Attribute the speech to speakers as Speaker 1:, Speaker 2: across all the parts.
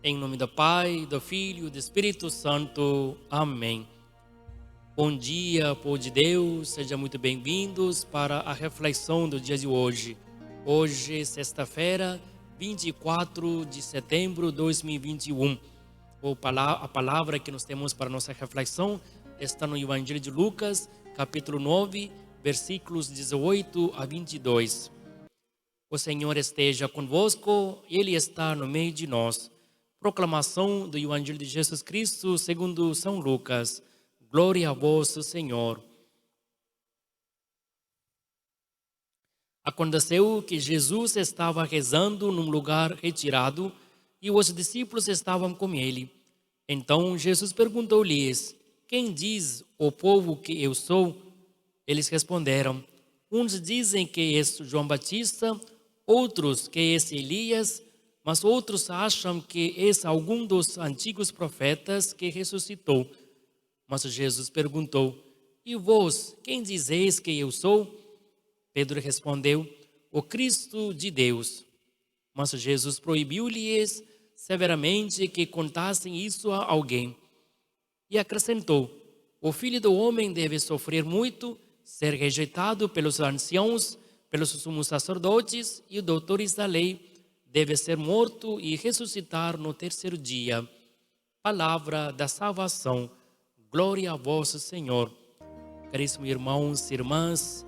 Speaker 1: Em nome do Pai, do Filho e do Espírito Santo. Amém. Bom dia, povo de Deus. Sejam muito bem-vindos para a reflexão do dia de hoje. Hoje, sexta-feira, 24 de setembro de 2021. A palavra que nós temos para nossa reflexão está no Evangelho de Lucas, capítulo 9, versículos 18 a 22. O Senhor esteja convosco, Ele está no meio de nós. Proclamação do Evangelho de Jesus Cristo segundo São Lucas. Glória a vós, Senhor. Aconteceu que Jesus estava rezando num lugar retirado e os discípulos estavam com ele. Então Jesus perguntou-lhes: quem diz o povo que eu sou? Eles responderam: uns dizem que és João Batista, outros que és Elias, mas outros acham que és algum dos antigos profetas que ressuscitou. Mas Jesus perguntou: e vós, quem dizeis que eu sou? Pedro respondeu: o Cristo de Deus. Mas Jesus proibiu-lhes severamente que contassem isso a alguém. E acrescentou: o Filho do Homem deve sofrer muito, ser rejeitado pelos anciãos, pelos sumos sacerdotes e doutores da lei, deve ser morto e ressuscitar no terceiro dia. Palavra da salvação. Glória a vós, Senhor. Caríssimos irmãos e irmãs,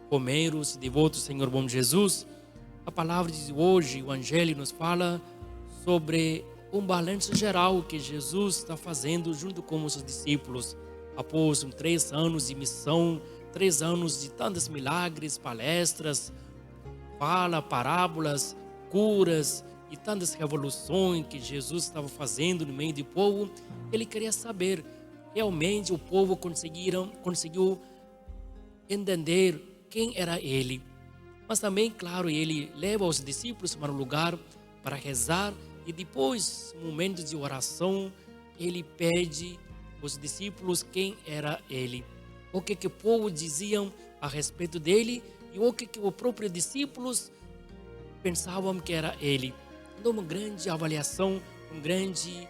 Speaker 1: romeiros, devotos do Senhor bom Jesus, a palavra de hoje, o Evangelho, nos fala sobre um balanço geral que Jesus está fazendo junto com os seus discípulos. Após 3 anos de missão, 3 anos de tantos milagres, palestras, parábolas, curas e tantas revoluções que Jesus estava fazendo no meio do povo, ele queria saber, realmente o povo conseguiu entender quem era ele. Mas também, claro, ele leva os discípulos para um lugar para rezar e depois, no momento de oração, ele pede aos discípulos quem era ele, o que o povo diziam a respeito dele e o que os próprios discípulos pensavam que era ele. Então, uma grande avaliação, um grande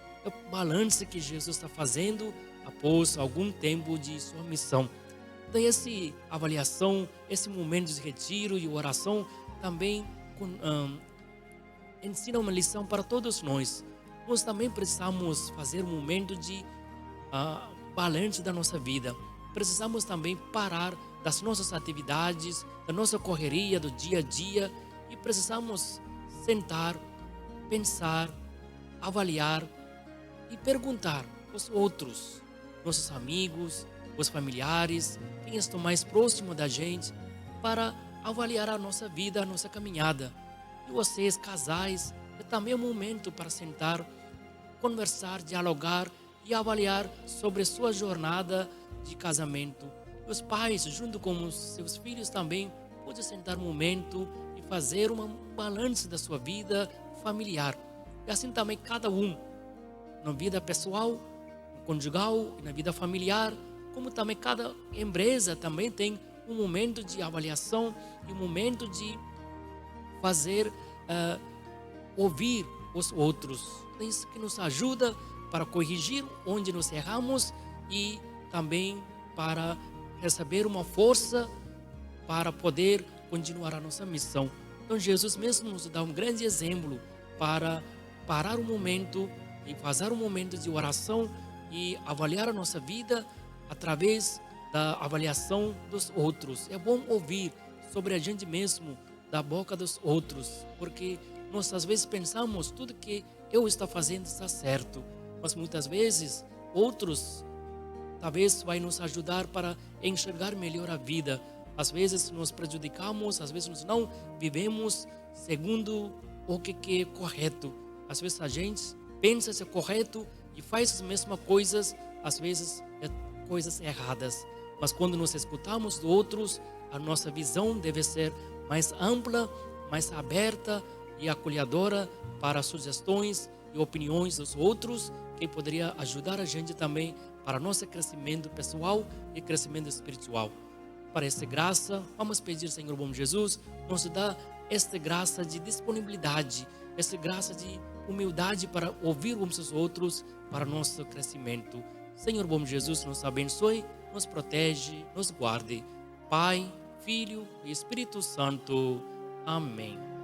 Speaker 1: balanço que Jesus está fazendo após algum tempo de sua missão. Então, essa avaliação, esse momento de retiro e oração também ensina uma lição para todos nós. Nós também precisamos fazer um momento de balanço da nossa vida. Precisamos também parar das nossas atividades, da nossa correria do dia a dia e precisamos sentar, pensar, avaliar e perguntar aos outros, nossos amigos, os familiares, quem estão mais próximos da gente, para avaliar a nossa vida, a nossa caminhada. E vocês, casais, é também um momento para sentar, conversar, dialogar e avaliar sobre a sua jornada de casamento. Os pais, junto com os seus filhos também, podem sentar um momento e fazer um balanço da sua vida familiar. E assim também cada um, na vida pessoal, conjugal, na vida familiar, como também cada empresa também tem um momento de avaliação e um momento de fazer, ouvir os outros. Isso que nos ajuda para corrigir onde nos erramos e também para receber uma força para poder continuar a nossa missão. Então Jesus mesmo nos dá um grande exemplo para parar um momento e fazer um momento de oração e avaliar a nossa vida através da avaliação dos outros. É bom ouvir sobre a gente mesmo da boca dos outros, porque nós às vezes pensamos tudo que eu estou fazendo está certo, mas muitas vezes outros talvez vai nos ajudar para enxergar melhor a vida. Às vezes nos prejudicamos, às vezes nós não vivemos segundo o que é correto. Às vezes a gente pensa ser correto e faz as mesmas coisas, às vezes coisas erradas. Mas quando nos escutamos de outros, a nossa visão deve ser mais ampla, mais aberta e acolhedora para sugestões e opiniões dos outros, que poderia ajudar a gente também para nosso crescimento pessoal e crescimento espiritual. Para essa graça, vamos pedir, Senhor bom Jesus, nos dá esta graça de disponibilidade essa graça de humildade para ouvir uns aos outros para nosso crescimento. Senhor bom Jesus, nos abençoe, nos protege, nos guarde. Pai, Filho e Espírito Santo. Amém.